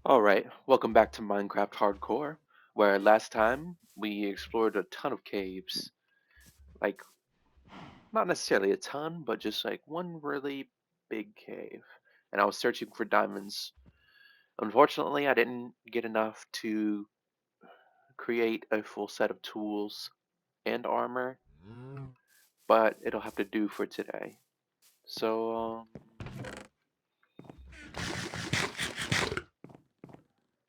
Alright, welcome back to Minecraft Hardcore, where last time we explored a ton of caves. Like, not necessarily a ton, but just like one really big cave. And I was searching for diamonds. Unfortunately, I didn't get enough to create a full set of tools and armor, but it'll have to do for today. So,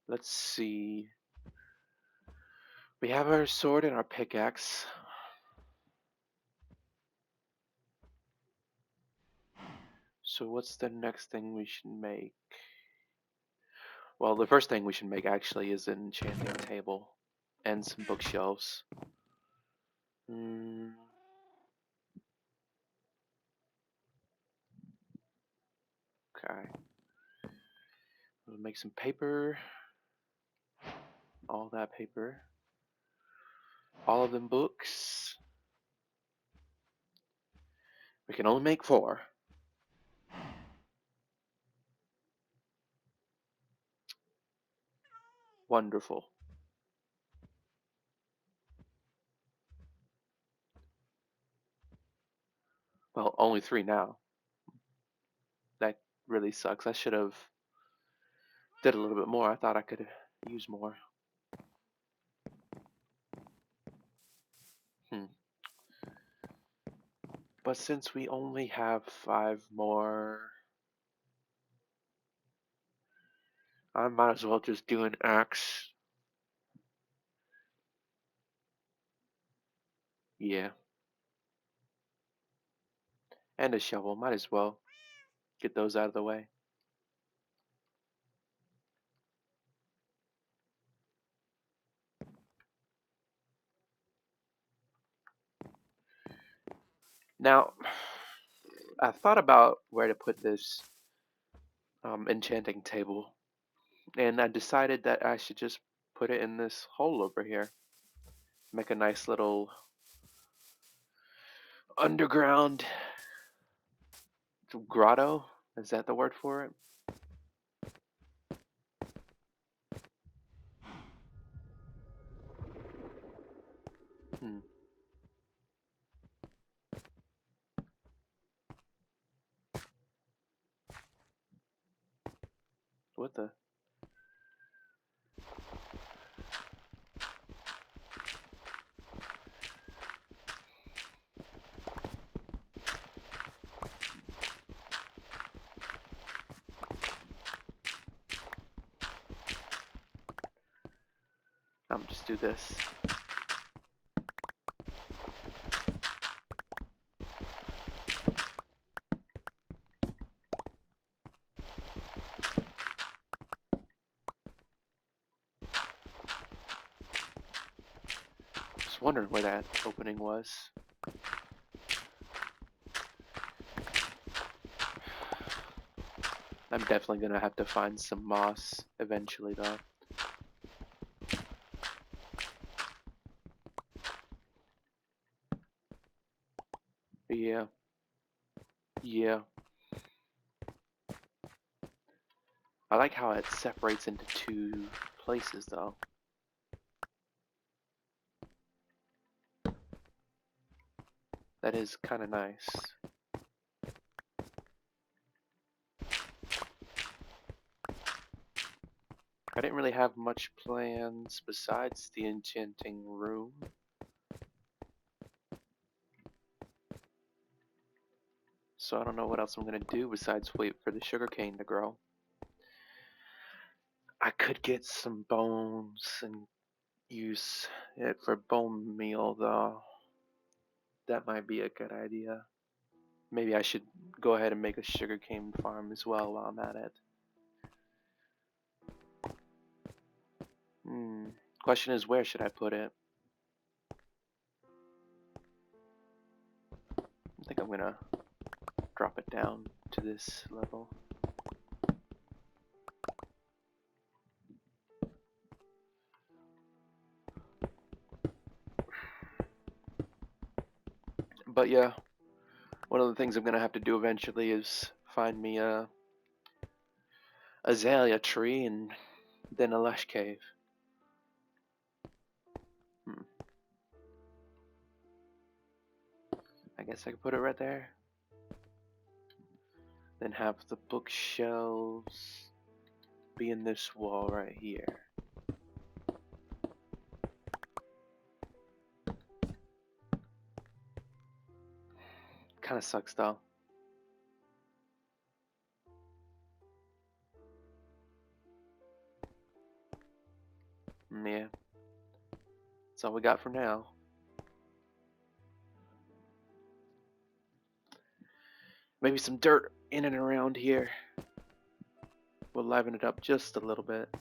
let's see. We have our sword and our pickaxe. So what's the next thing we should make? Well, the first thing we should make actually is an enchanting table and some bookshelves. Mm, okay. We'll make some paper. All that paper. All of them books. We can only make 4. Wonderful. Well, only 3 now. That really sucks. I should have did a little bit more. I thought I could use more. Hmm. But since we only have 5 more, I might as well just do an axe. Yeah. And a shovel. Might as well get those out of the way. Now, I thought about where to put this enchanting table, and I decided that I should just put it in this hole over here. Make a nice little underground grotto. Is that the word for it? Hmm. What the? I'm just do this. Just wondering where that opening was. I'm definitely gonna have to find some moss eventually, though. Yeah, yeah. I like how it separates into 2 places, though. That is kind of nice. I didn't really have much plans besides the enchanting room. So I don't know what else I'm gonna do besides wait for the sugarcane to grow. I could get some bones and use it for bone meal though. That might be a good idea. Maybe I should go ahead and make a sugarcane farm as well while I'm at it. Hmm. Question is, where should I put it? I think I'm gonna drop it down to this level. But yeah, one of the things I'm gonna have to do eventually is find me a azalea tree and then a lush cave. Hmm. I guess I could put it right there. Then have the bookshelves be in this wall right here. Kinda sucks though. Yeah, that's all we got for now. Maybe some dirt in and around here will liven it up just a little bit.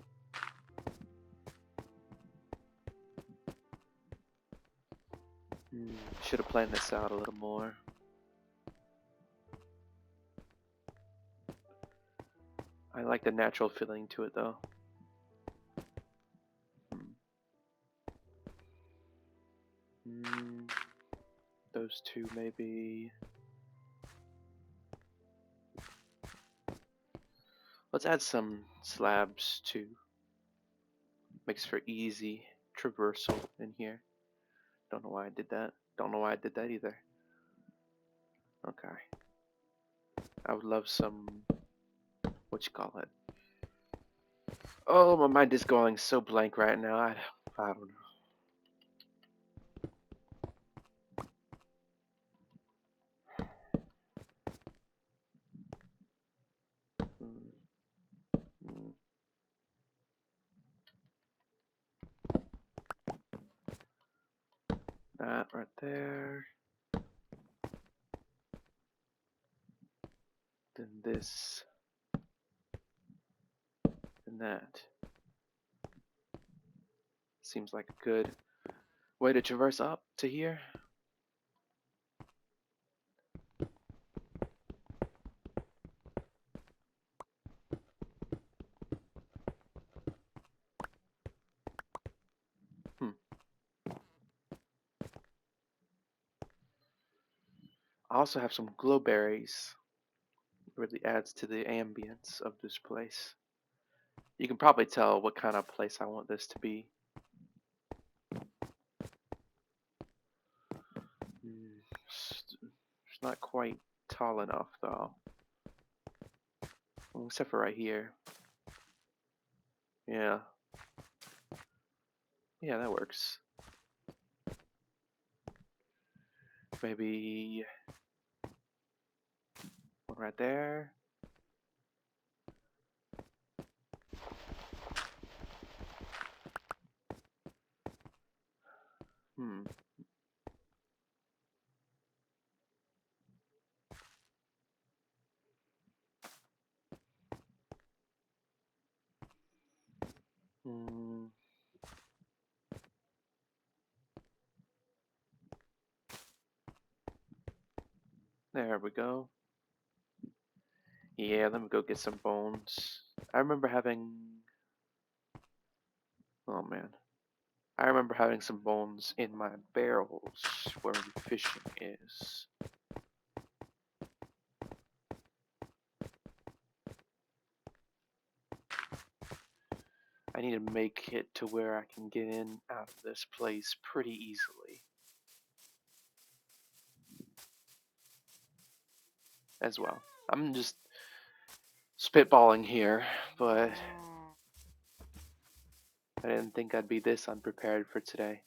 Should have planned this out a little more. I like the natural feeling to it though. Those two maybe. Let's add some slabs too. Makes for easy traversal in here. Don't know why I did that. Don't know why I did that either. Okay. I would love some, what you call it? Oh, my mind is going so blank right now. I don't know. Mm. That right there. Then this. And that. Seems like a good way to traverse up to here. I also have some glowberries. It really adds to the ambience of this place. You can probably tell what kind of place I want this to be. It's not quite tall enough though. Well, except for right here. Yeah. Yeah, that works. Maybe one right there. Hmm. Hmm. There we go. Yeah, let me go get some bones. I remember having... Oh man. I remember having some bones in my barrels where the fishing is. I need to make it to where I can get in out of this place pretty easily. As well. I'm just spitballing here, but I didn't think I'd be this unprepared for today.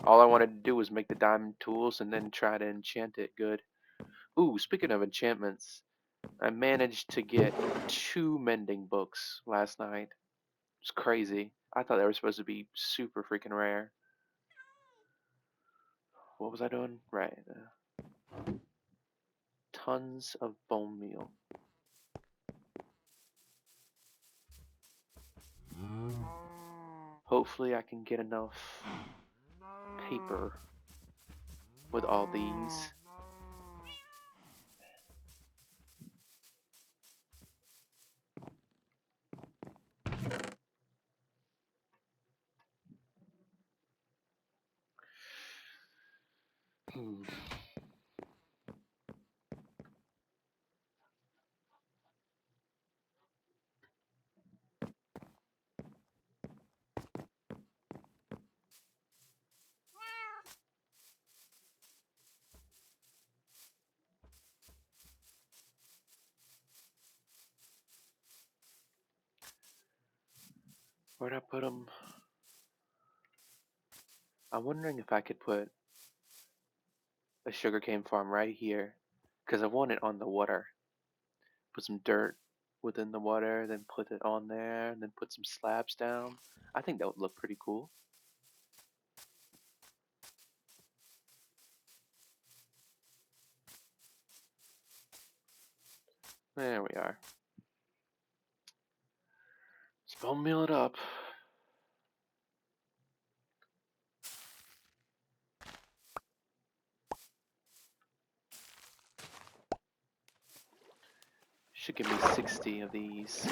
All I wanted to do was make the diamond tools and then try to enchant it good. Ooh, speaking of enchantments, I managed to get 2 mending books last night. It's crazy. I thought they were supposed to be super freaking rare. What was I doing? Right. Tons of bone meal. Hopefully I can get enough paper with all these. Hmm. Where'd I put them? I'm wondering if I could put a sugarcane farm right here, because I want it on the water. Put some dirt within the water, then put it on there, and then put some slabs down. I think that would look pretty cool. There we are. Let's bone meal it up. Should give me 60 of these.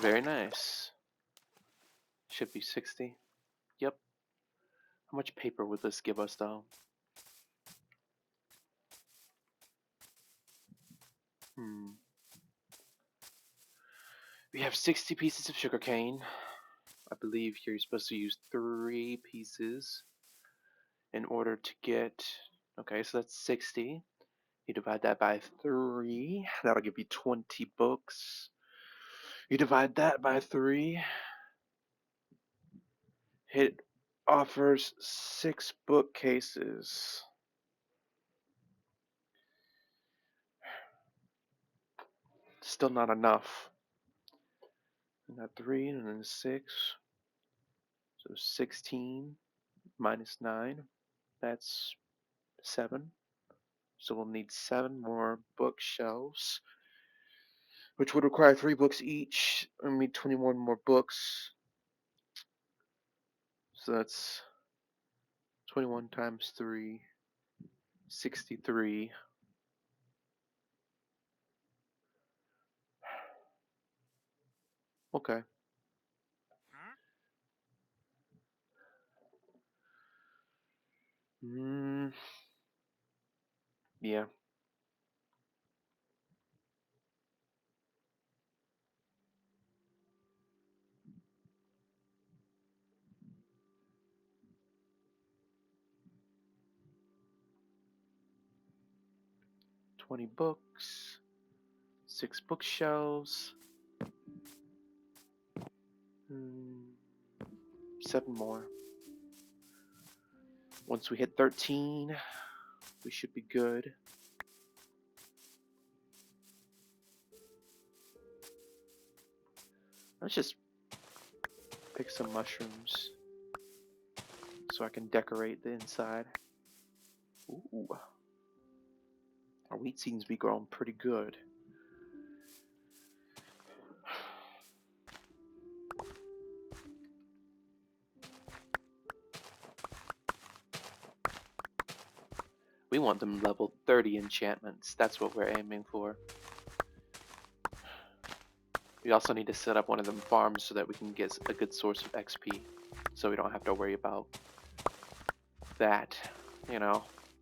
Very nice. Should be 60. Yep. How much paper would this give us though? We have 60 pieces of sugarcane. I believe you're supposed to use 3 pieces in order to get. Okay, so that's 60. You divide that by 3. That'll give you 20 books. You divide that by 3. It offers 6 bookcases. Still not enough. And that 3 and then 6. So 16 minus 9. That's 7. So we'll need 7 more bookshelves, which would require 3 books each. I need 21 more books. So that's 21 times 3, 63. Okay. Yeah. 20 books, 6 bookshelves, 7 more. Once we hit 13, we should be good. Let's just pick some mushrooms so I can decorate the inside. Ooh. Our wheat seems to be growing pretty good. We want them level 30 enchantments. That's what we're aiming for. We also need to set up one of them farms so that we can get a good source of XP. So we don't have to worry about that,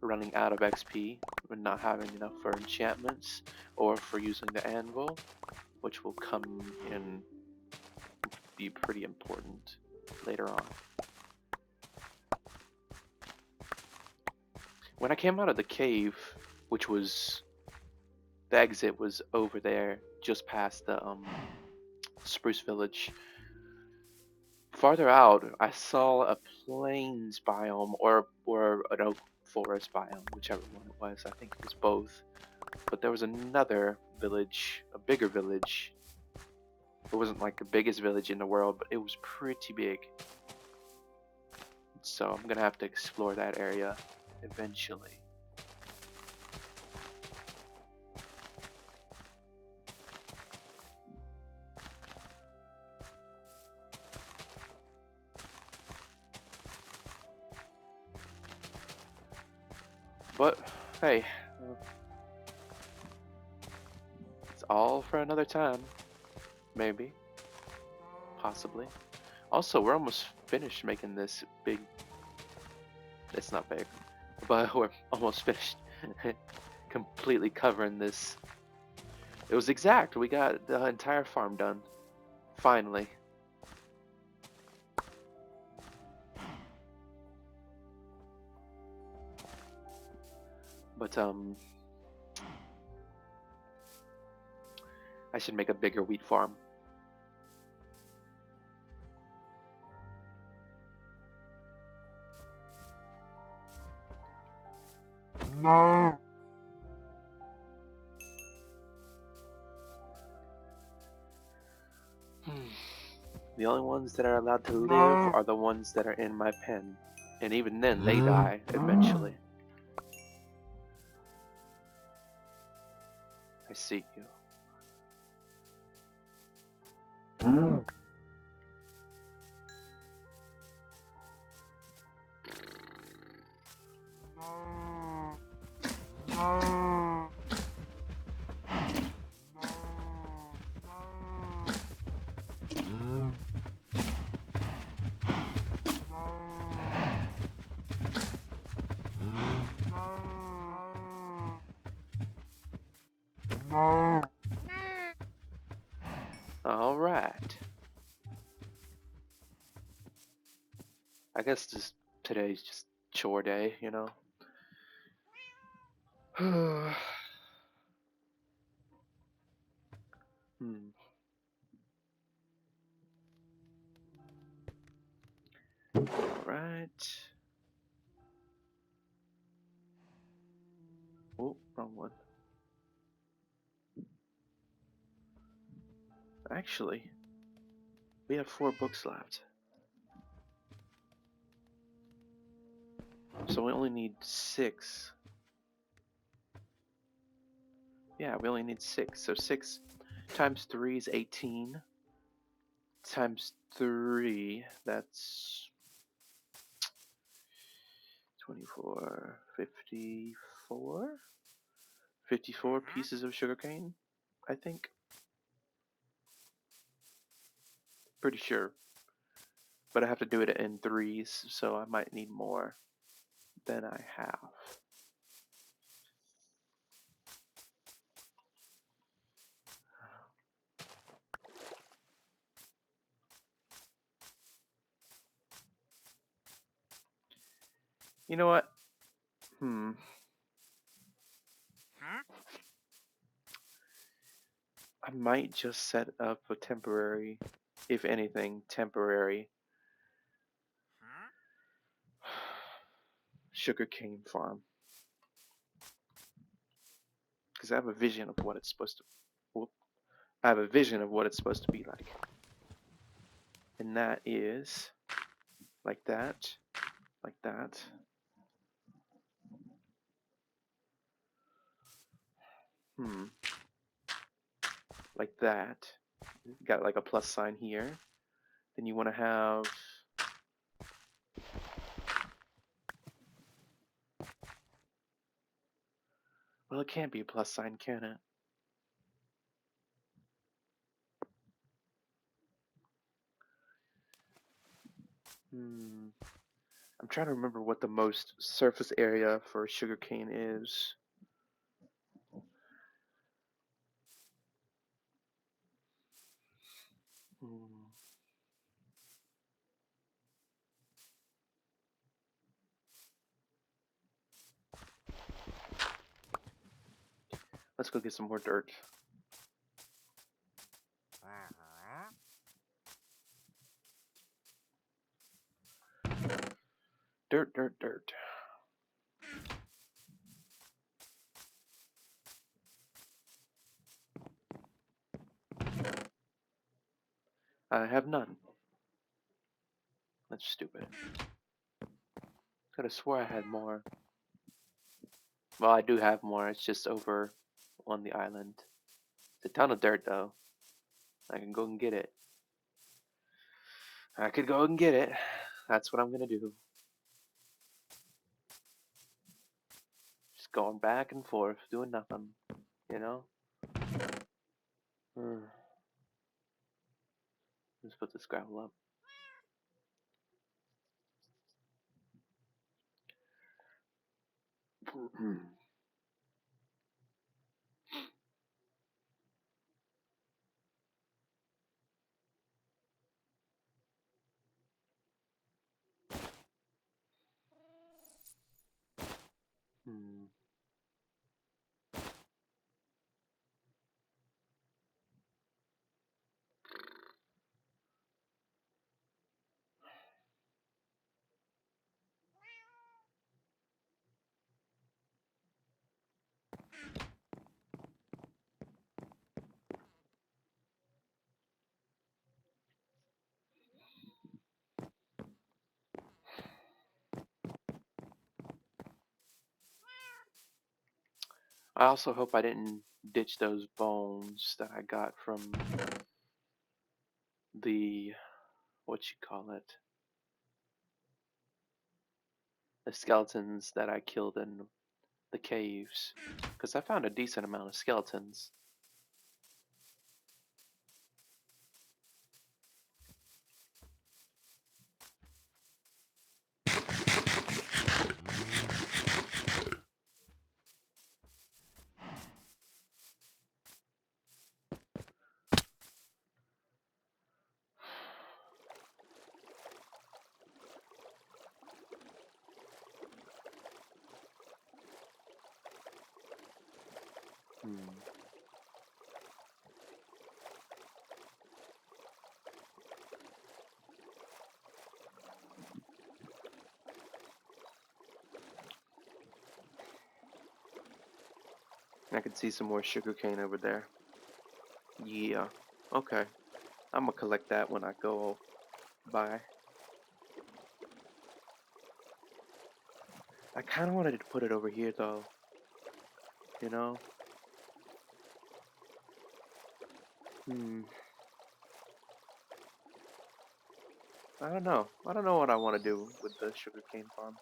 running out of XP and not having enough for enchantments or for using the anvil, which will come in be pretty important later on. When I came out of the cave, which was the exit was over there, just past the spruce village. Farther out, I saw a plains biome or an oak forest biome, whichever one it was. I think it was both. But there was another village, a bigger village. It wasn't like the biggest village in the world, but it was pretty big. So I'm gonna have to explore that area eventually. But hey, it's all for another time, maybe, possibly. Also, we're almost finished making this big. It's not big, but we're almost finished completely covering this. It was exact. We got the entire farm done. Finally. But I should make a bigger wheat farm. No. The only ones that are allowed to live are the ones that are in my pen. And even then, they die eventually. I see you. All right. I guess today's just chore day, you know. Hmm. All right. Oh, wrong one. Actually, we have 4 books left. So we only need 6. Yeah, we only need 6. So 6 times 3 is 18. Times 3, that's 24, 54? 54 pieces of sugarcane, I think. Pretty sure. But I have to do it in threes, so I might need more than I have. You know what? I might just set up a temporary, if anything, temporary sugarcane farm. Because I have a vision of what it's supposed to. Whoop, I have a vision of what it's supposed to be like, and that is like that, like that. Hmm, like that. Got like a plus sign here. Then you want to have. Well, it can't be a plus sign, can it? Hmm. I'm trying to remember what the most surface area for sugarcane is. Hmm. Let's go get some more dirt. Dirt, dirt, dirt. I have none. That's stupid. Could have swore I had more. Well, I do have more. It's just over on the island. It's a ton of dirt, though. I can go and get it. I could go and get it. That's what I'm gonna do. Just going back and forth, doing nothing. You know? Let's put this gravel up. Hmm. I also hope I didn't ditch those bones that I got from the, what you call it, the skeletons that I killed in the caves. Because I found a decent amount of skeletons. Hmm. I can see some more sugarcane over there. Yeah. Okay. I'm gonna collect that when I go by. I kind of wanted to put it over here though. You know? Hmm. I don't know. I don't know what I want to do with the sugarcane farm.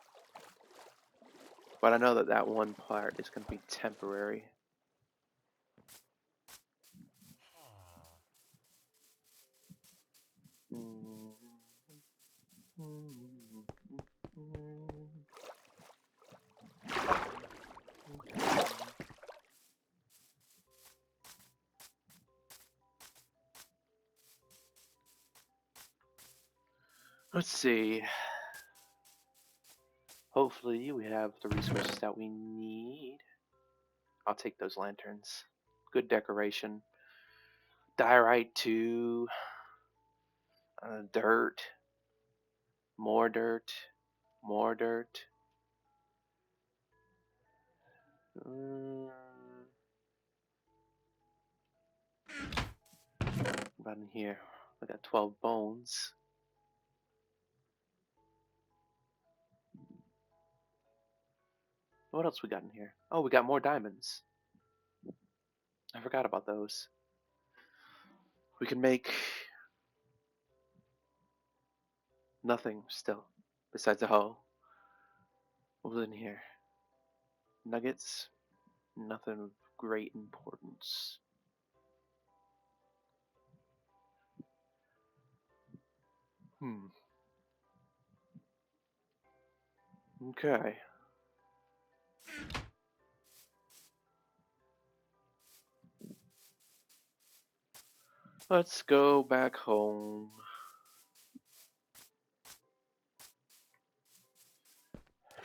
But I know that that one part is going to be temporary. Let's see. Hopefully we have the resources that we need. I'll take those lanterns. Good decoration. Diorite too. Dirt. More dirt. More dirt. Uh, about in here. I got 12 bones. What else we got in here? Oh, we got more diamonds. I forgot about those. We can make nothing still besides a hoe. What was in here? Nuggets? Nothing of great importance. Hmm. Okay. Let's go back home.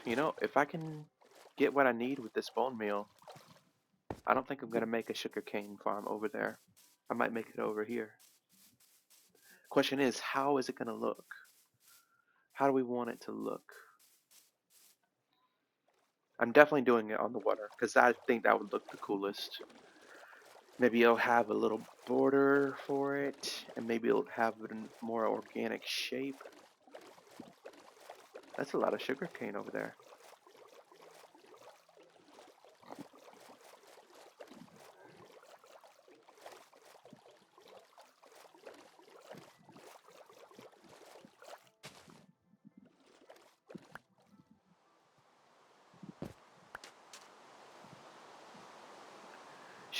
You know, if I can get what I need with this bone meal, I don't think I'm gonna make a sugarcane farm over there. I might make it over here. Question is, how is it gonna look? How do we want it to look? I'm definitely doing it on the water because I think that would look the coolest. Maybe it'll have a little border for it, and maybe it'll have a more organic shape. That's a lot of sugarcane over there.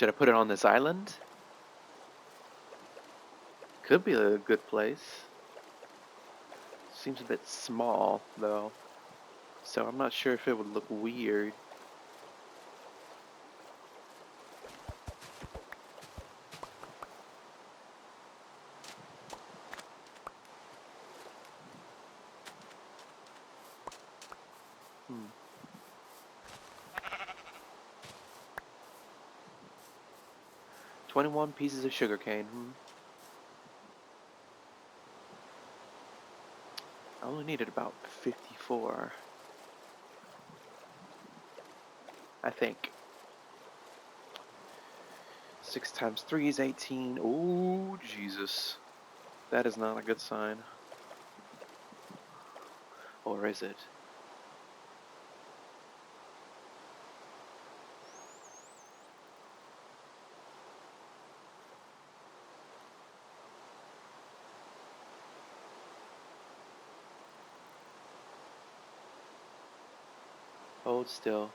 Should I put it on this island? Could be a good place. Seems a bit small, though. So I'm not sure if it would look weird. Hmm. 21 pieces of sugarcane. Hmm. I only needed about 54, I think. 6 times 3 is 18. Oh, Jesus. That is not a good sign. Or is it? Hold still.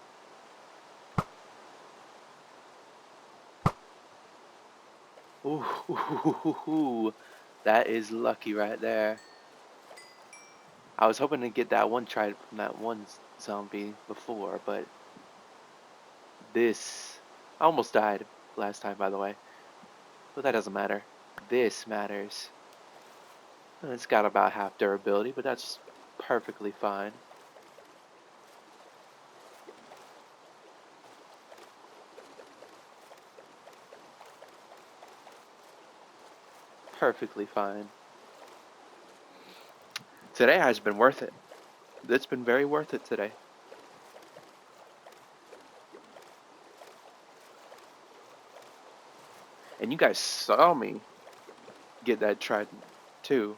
Ooh, that is lucky right there. I was hoping to get that one try from that one zombie before, but this. I almost died last time, by the way. But that doesn't matter. This matters. It's got about half durability, but that's perfectly fine. Perfectly fine. Today has been worth it. It's been very worth it today. And you guys saw me get that trident too.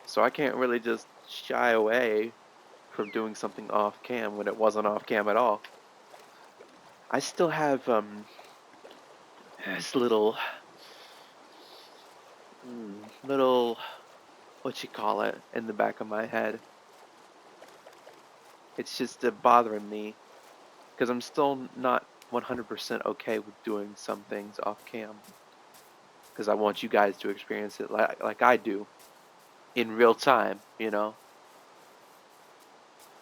So I can't really just shy away from doing something off cam when it wasn't off cam at all. I still have this little what you call it in the back of my head. It's just bothering me because I'm still not 100% okay with doing some things off cam because I want you guys to experience it like I do in real time, you know.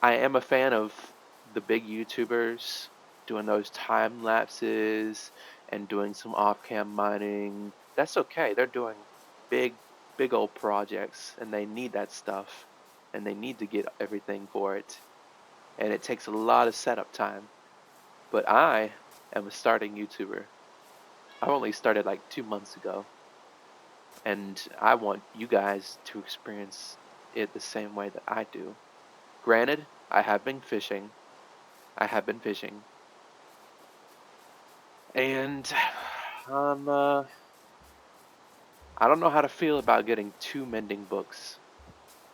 I am a fan of the big YouTubers doing those time lapses and doing some off-cam mining. That's okay. They're doing big, big old projects and they need that stuff and they need to get everything for it. And it takes a lot of setup time. But I am a starting YouTuber. I only started like 2 months ago and I want you guys to experience it the same way that I do. Granted, I have been fishing. I have been fishing. And um, I don't know how to feel about getting two mending books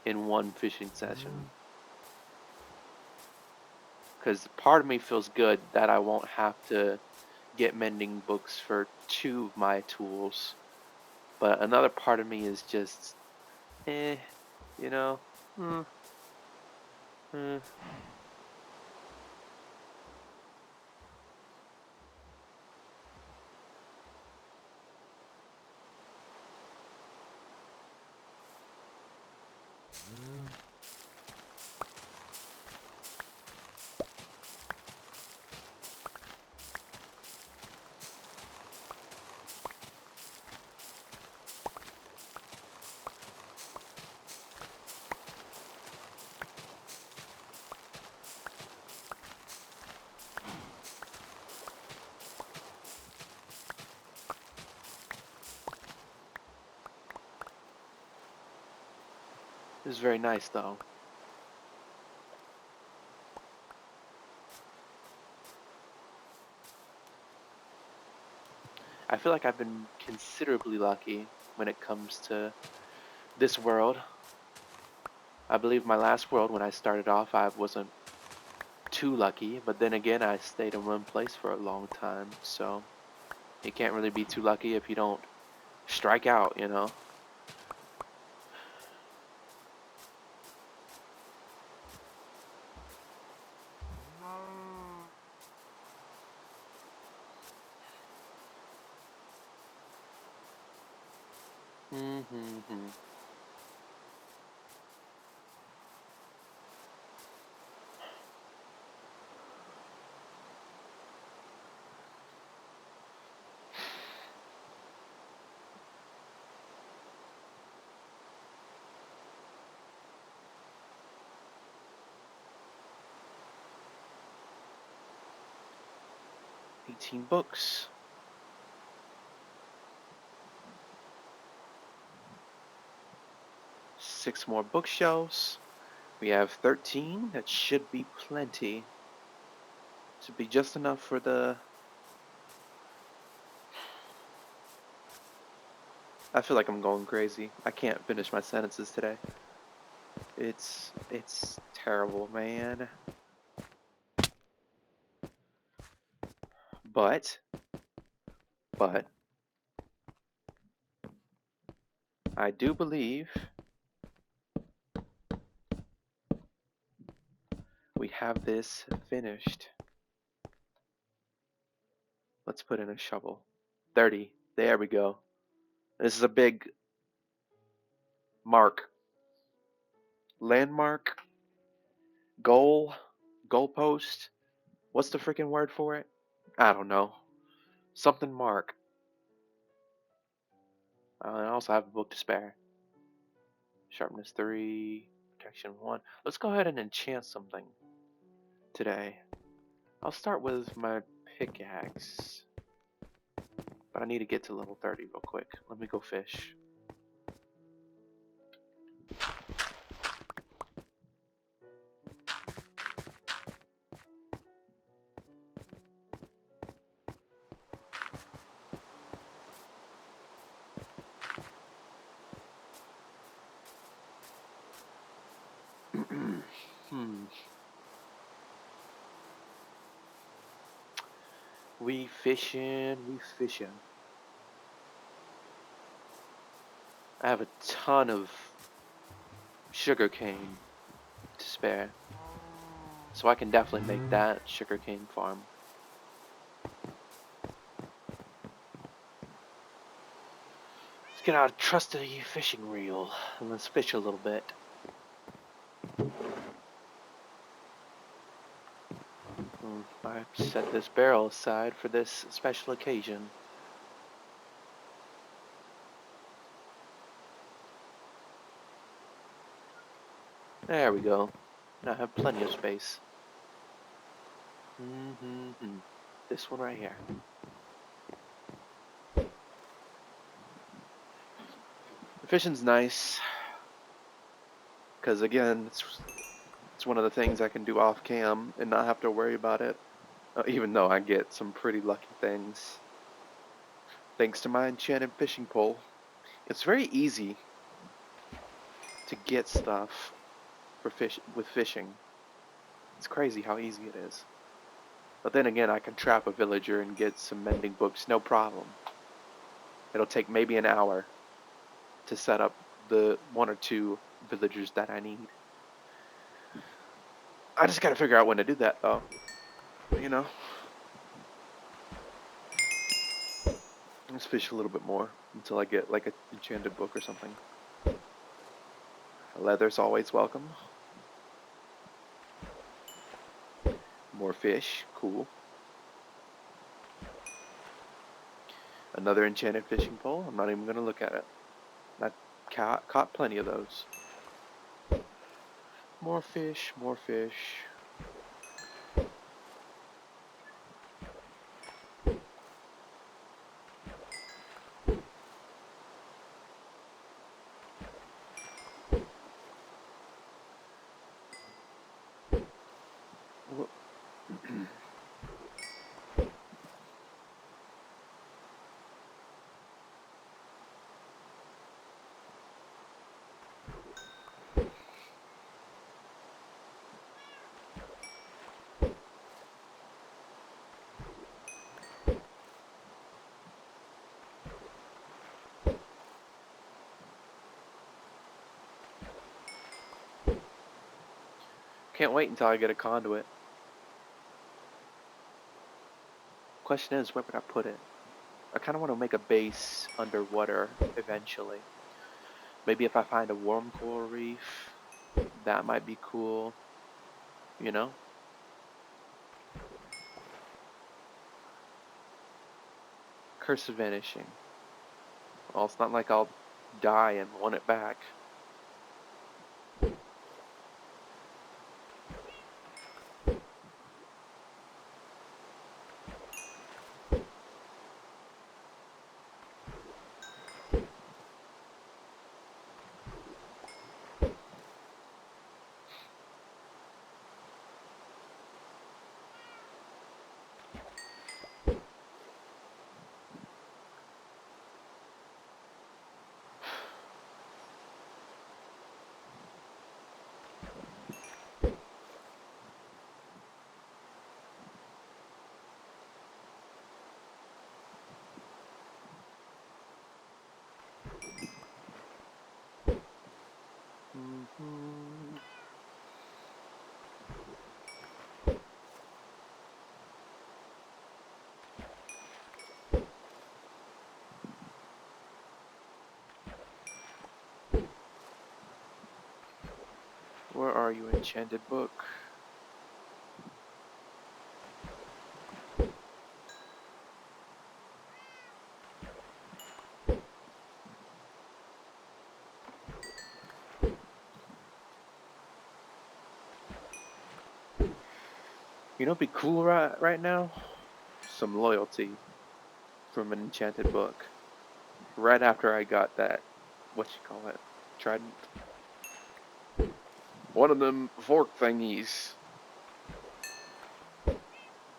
in one fishing session. Because part of me feels good that I won't have to get mending books for two of my tools. But another part of me is just, eh, you know, hmm, hmm. This is very nice though. I feel like I've been considerably lucky when it comes to this world. I believe my last world, when I started off, I wasn't too lucky, but then again, I stayed in one place for a long time, so you can't really be too lucky if you don't strike out, you know? No. Mm-hmm. 18 books. 6 more bookshelves. We have 13. That should be plenty. Should be just enough for the... I feel like I'm going crazy. I can't finish my sentences today. It's terrible, man. But, but, I do believe we have this finished. Let's put in a shovel. 30. There we go. This is a big mark. Landmark. Goal. Goalpost. What's the freaking word for it? I don't know. Something mark. I also have a book to spare. Sharpness 3. Protection 1. Let's go ahead and enchant something today. I'll start with my pickaxe. But I need to get to level 30 real quick. Let me go fish. Hmm. We fishing, we fishing. I have a ton of sugarcane to spare. So I can definitely make that sugarcane farm. Let's get our trusty fishing reel and let's fish a little bit. I set this barrel aside for this special occasion. There we go. Now I have plenty of space. This one right here. The fishing's nice because again, it's one of the things I can do off cam and not have to worry about it. Even though I get some pretty lucky things thanks to my enchanted fishing pole. It's very easy to get stuff for fishing. It's crazy how easy it is. But then again, I can trap a villager and get some mending books, no problem. It'll take maybe an hour to set up the 1 or 2 villagers that I need. I just gotta figure out when to do that though. You know, let's fish a little bit more until I get like an enchanted book or something. Leather's always welcome. More fish, cool. Another enchanted fishing pole. I'm not even gonna look at it. I caught plenty of those. More fish, more fish. Can't wait until I get a conduit. Question is, where would I put it? I kind of want to make a base underwater eventually. Maybe if I find a warm coral reef, that might be cool, you know? Curse of vanishing. Well, it's not like I'll die and want it back. Mhm. Where are you, enchanted book? You know what'd be cool right now? Some loyalty from an enchanted book. Right after I got that, what you call it? Trident. One of them fork thingies.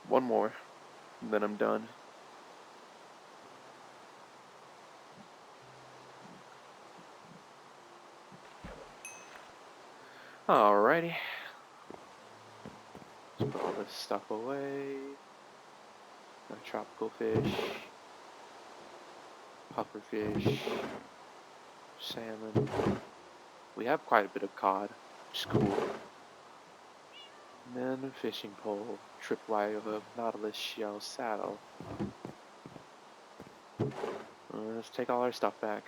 One more, and then I'm done. Alrighty. Let's put all this stuff away. My tropical fish, pufferfish, salmon. We have quite a bit of cod, which is cool. And then a fishing pole, tripwire hook, nautilus shell, saddle. Let's take all our stuff back.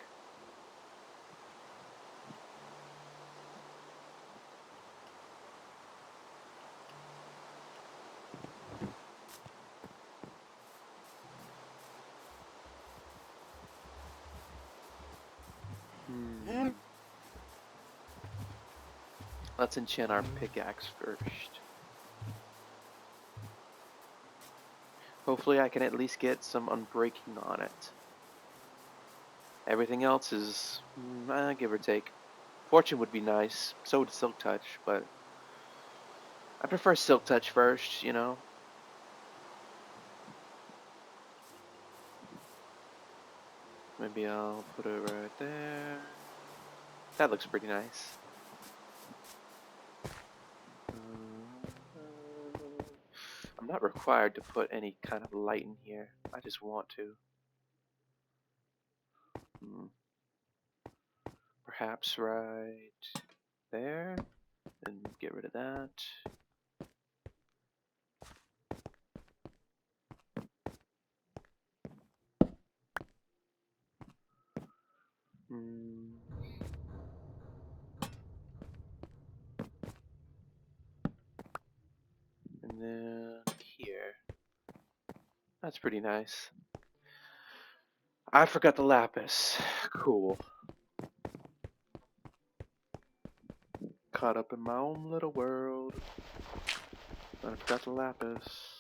Hmm. Let's enchant our pickaxe first. Hopefully I can at least get some unbreaking on it. Everything else is, give or take. Fortune would be nice, so would Silk Touch, but I prefer Silk Touch first, you know? Maybe I'll put it right there. That looks pretty nice. I'm not required to put any kind of light in here. I just want to. Hmm. Perhaps right there. And get rid of that. Hmm. And then here. That's pretty nice. I forgot the lapis. Cool. Caught up in my own little world. I forgot the lapis.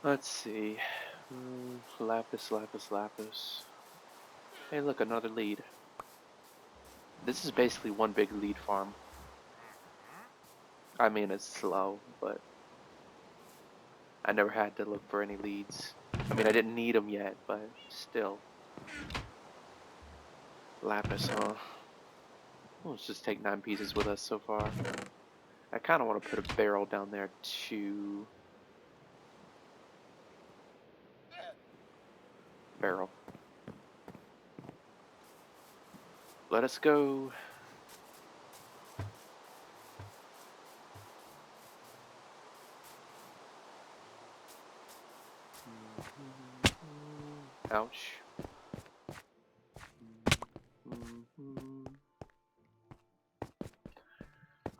Let's see. Lapis, lapis, lapis. Hey, look, another lead. This is basically one big lead farm. I mean, it's slow, but I never had to look for any leads. I mean, I didn't need them yet, but still. Lapis, huh? Let's just take 9 pieces with us so far. I kind of want to put a barrel down there too. barrel. Let us go. Ouch.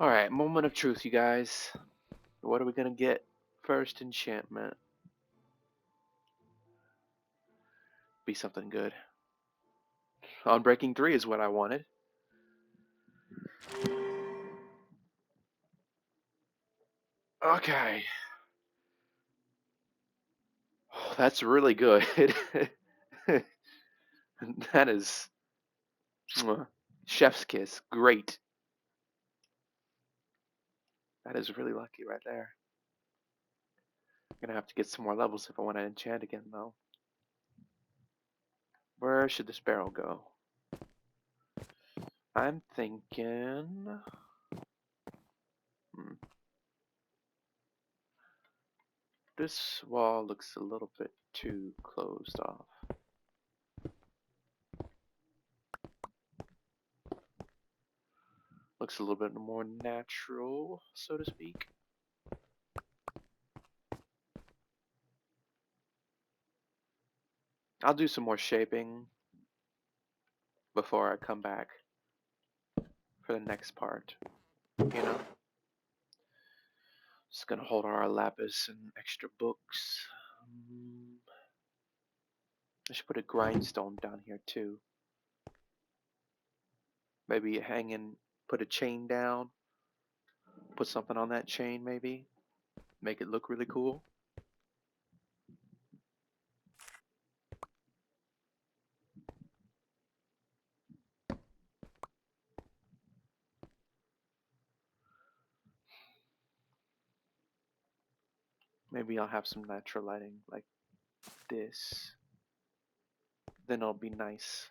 Alright, moment of truth, you guys. What are we gonna get? First enchantment. Be something good. Unbreaking 3 is what I wanted. Okay. Oh, that's really good. That is chef's kiss. Great. That is really lucky right there. I'm gonna have to get some more levels if I want to enchant again, though. Where should this barrel go? I'm thinking. Hmm, this wall looks a little bit too closed off. Looks a little bit more natural, so to speak. I'll do some more shaping before I come back for the next part, you know? Just gonna hold our lapis and extra books. I should put a grindstone down here too. Maybe put a chain down, put something on that chain maybe, make it look really cool. Maybe I'll have some natural lighting like this. Then it'll be nice.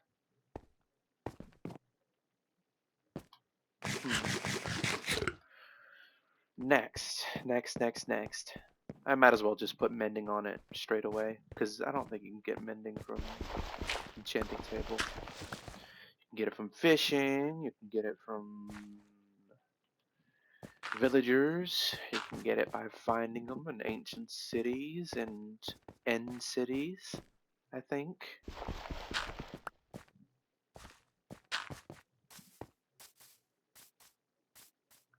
Next. I might as well just put mending on it straight away, because I don't think you can get mending from enchanting table. You can get it from fishing, you can get it from villagers, you can get it by finding them in ancient cities and end cities, I think.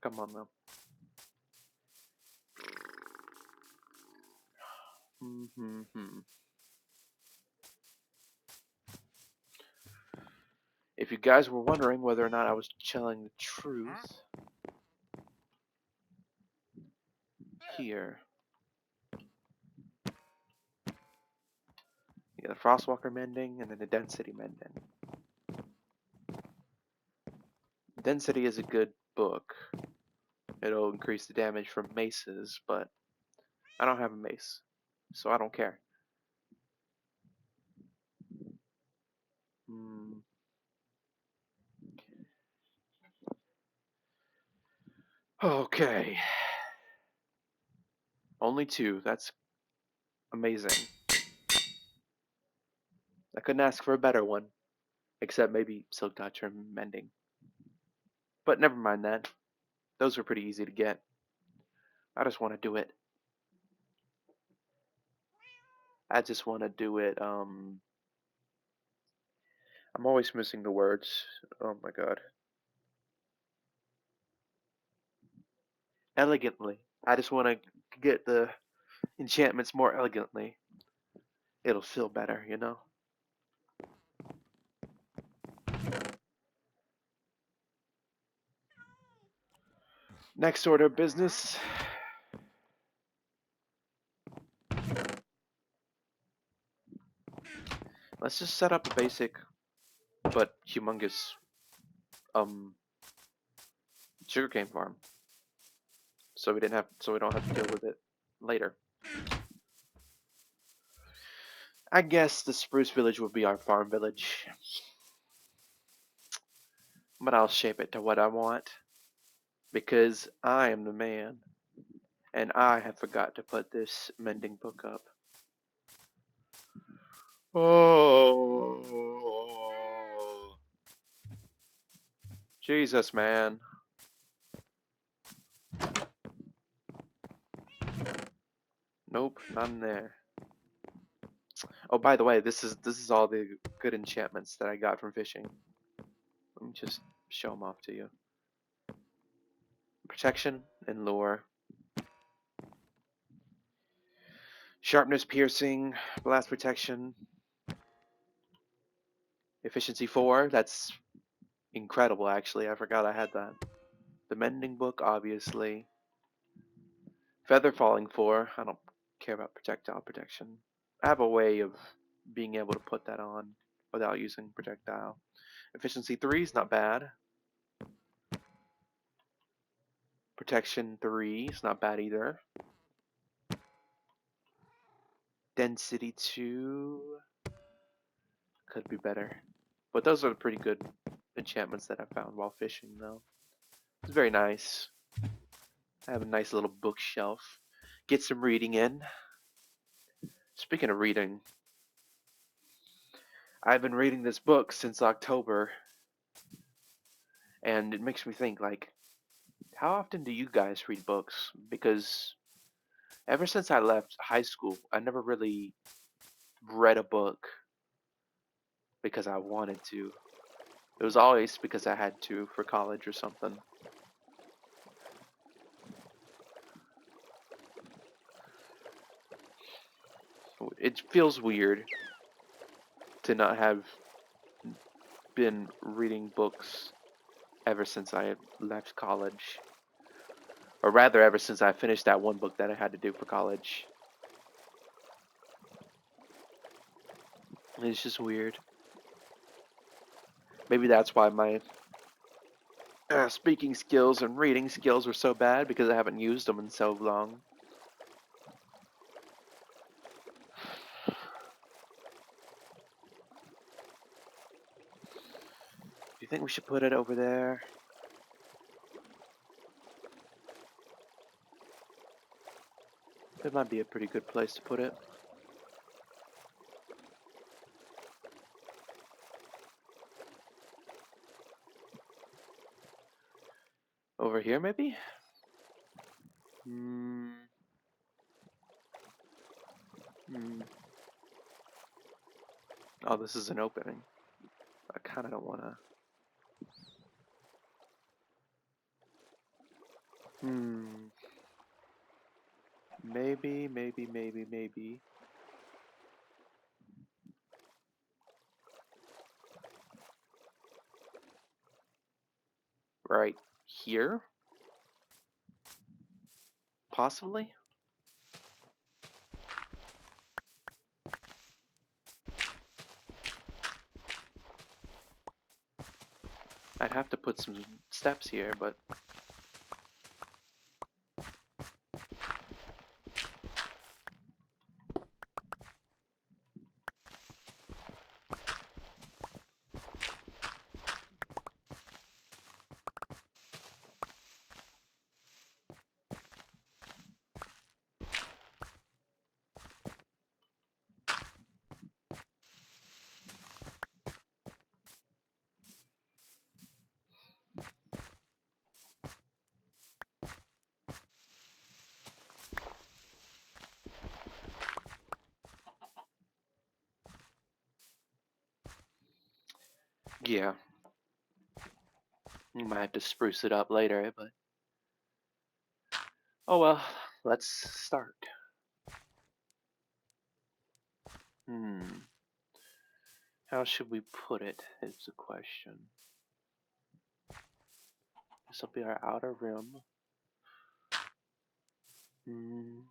Come on now. If you guys were wondering whether or not I was telling the truth, here. You got the Frostwalker mending and then the Density mending. Density is a good book. It'll increase the damage from maces, but I don't have a mace, so I don't care. Hmm. Okay. Only 2. That's amazing. I couldn't ask for a better one, except maybe Silk Touch or Mending. But never mind that. Those were pretty easy to get. I just want to do it. I just want to do it. I'm always missing the words. Oh my god. Elegantly. I just want to get the enchantments more elegantly. It'll feel better, you know? Next order of business. Let's just set up a basic but humongous um sugarcane farm. So we don't have to deal with it later. I guess the spruce village will be our farm village. But I'll shape it to what I want. Because I am the man. And I have forgot to put this mending book up. Oh, Jesus, man. Nope, not in there. Oh, by the way, this is all the good enchantments that I got from fishing. Let me just show them off to you. Protection and lure. Sharpness, piercing, blast protection, efficiency 4. That's incredible, actually. I forgot I had that. The mending book, obviously. Feather falling 4. I don't care about projectile protection. I have a way of being able to put that on without using projectile. Efficiency 3 is not bad. Protection 3 is not bad either. Density 2 could be better. But those are pretty good enchantments that I found while fishing, though. It's very nice. I have a nice little bookshelf. Get some reading in. Speaking of reading, I've been reading this book since October, and it makes me think, like, how often do you guys read books? Because ever since I left high school, I never really read a book because I wanted to. It was always because I had to for college or something. It feels weird to not have been reading books ever since I left college. Or rather, ever since I finished that one book that I had to do for college. It's just weird. Maybe that's why my speaking skills and reading skills were so bad, because I haven't used them in so long. Do you think we should put it over there? It might be a pretty good place to put it. Over here, maybe? Hmm. Hmm. Oh, this is an opening. I kind of don't want to. Hmm. Maybe. Right here? Possibly? I'd have to put some steps here, but yeah. You might have to spruce it up later, but oh well, let's start. Hmm. How should we put it? Is the question. This will be our outer rim. Hmm.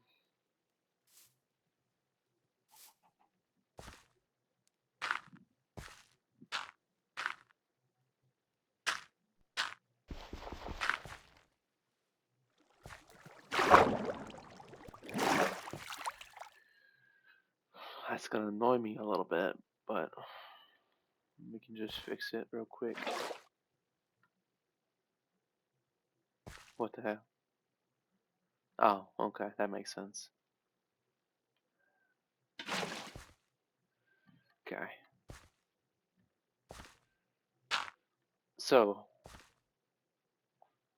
That's gonna annoy me a little bit, but we can just fix it real quick. What the hell? Oh, okay, that makes sense. Okay. So,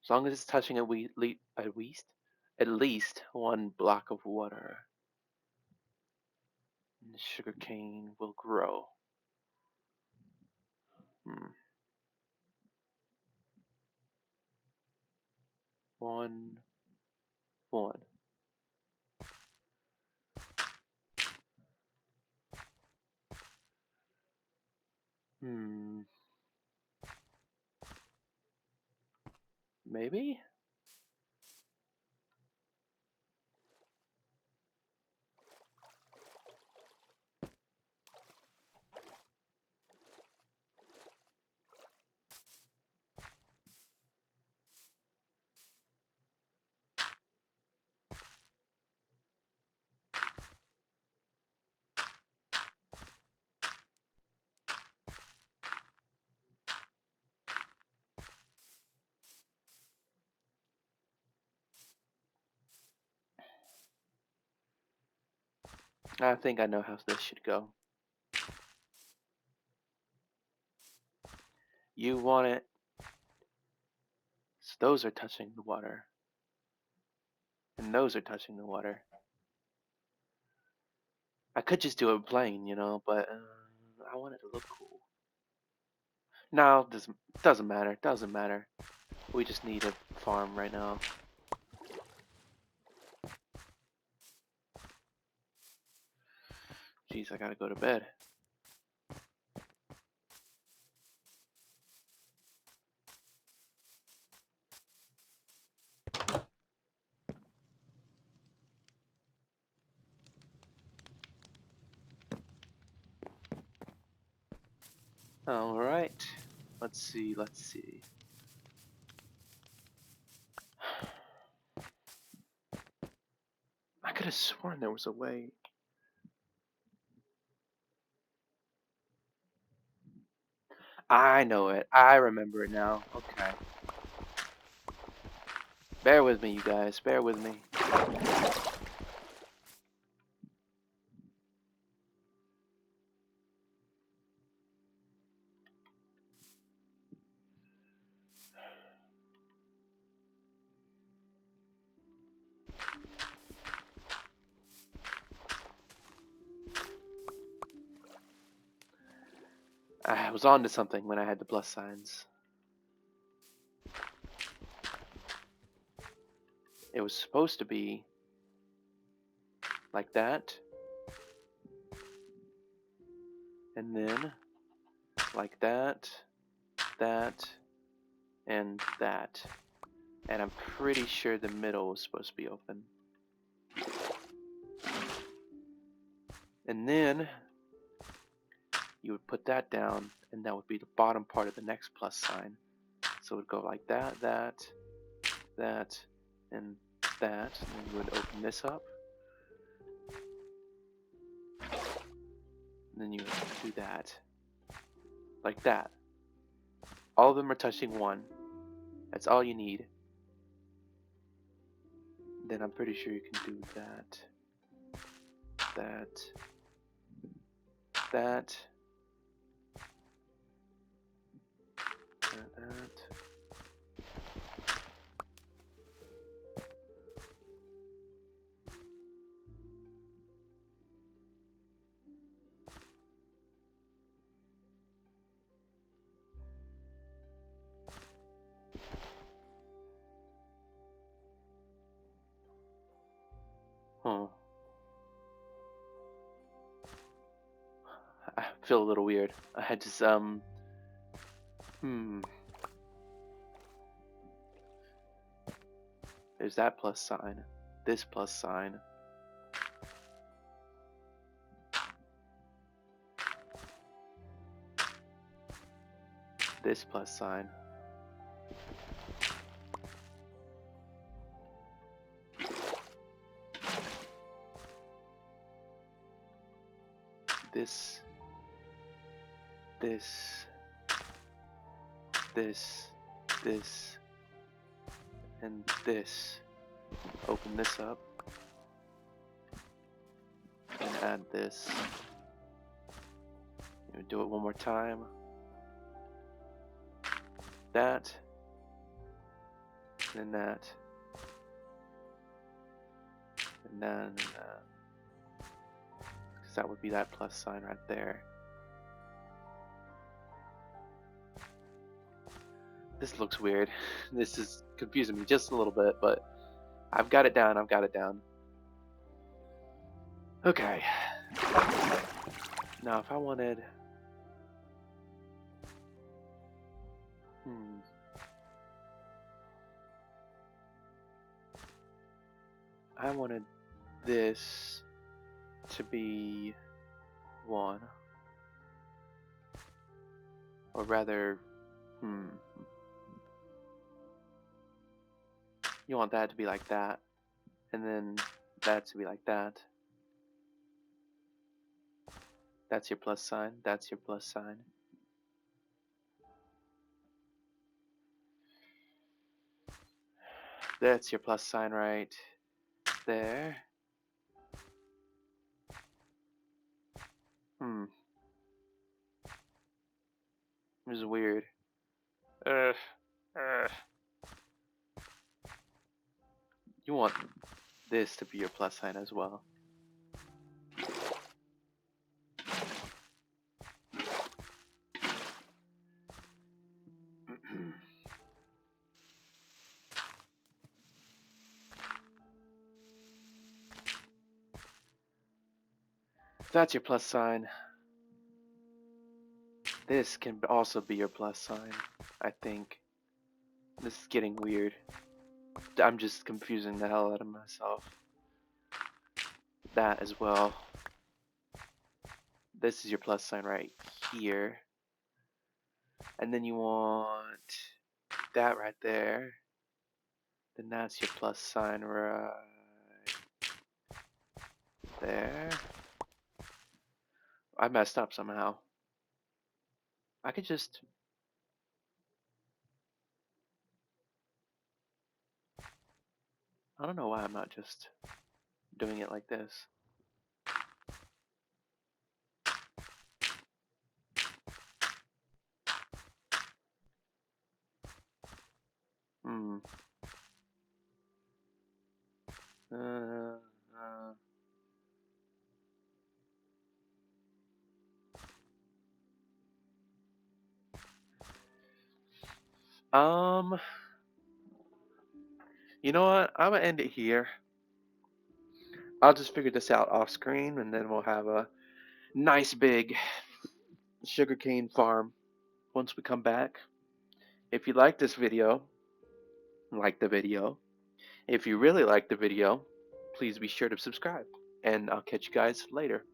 as long as it's touching at least one block of water, the sugarcane will grow. Hmm. One, one. Hmm. Maybe? I think I know how this should go. You want it so those are touching the water, and those are touching the water. I could just do it plain, but I want it to look cool. No, doesn't matter. Doesn't matter. We just need a farm right now. Jeez, I gotta go to bed. All right. Let's see. Let's see. I could have sworn there was a way. I know it. I remember it now. Okay. Bear with me, you guys. Bear with me. I was on to something when I had the plus signs. It was supposed to be like that, and then like that, that, and that. And I'm pretty sure the middle was supposed to be open. And then you would put that down, and that would be the bottom part of the next plus sign. So it would go like that, that, that, and that. And then you would open this up. And then you would do that. Like that. All of them are touching one. That's all you need. Then I'm pretty sure you can do that, that, that, that. Huh. I feel a little weird. I had just There's that plus sign. This plus sign. This plus sign. This. This. This. This. And this. Open this up. And add this. Do it one more time. That, and that, and then, because that would be that plus sign right there. This looks weird. This is confusing me just a little bit, but I've got it down. I've got it down. Okay. Now, if I wanted, hmm, I wanted this to be one, or rather, hmm, you want that to be like that, and then that to be like that. That's your plus sign. That's your plus sign. That's your plus sign right there. Hmm, this is weird. Uh, uh. You want this to be your plus sign as well. That's your plus sign. This can also be your plus sign, I think. This is getting weird. I'm just confusing the hell out of myself. That as well. This is your plus sign right here. And then you want that right there. Then that's your plus sign right there. I messed up somehow. I could just... I don't know why I'm not just doing it like this. Hmm. Uh, um, you know what? I'm gonna end it here. I'll just figure this out off screen, and then we'll have a nice big sugarcane farm once we come back. If you like this video, like the video. If you really like the video, please be sure to subscribe, and I'll catch you guys later.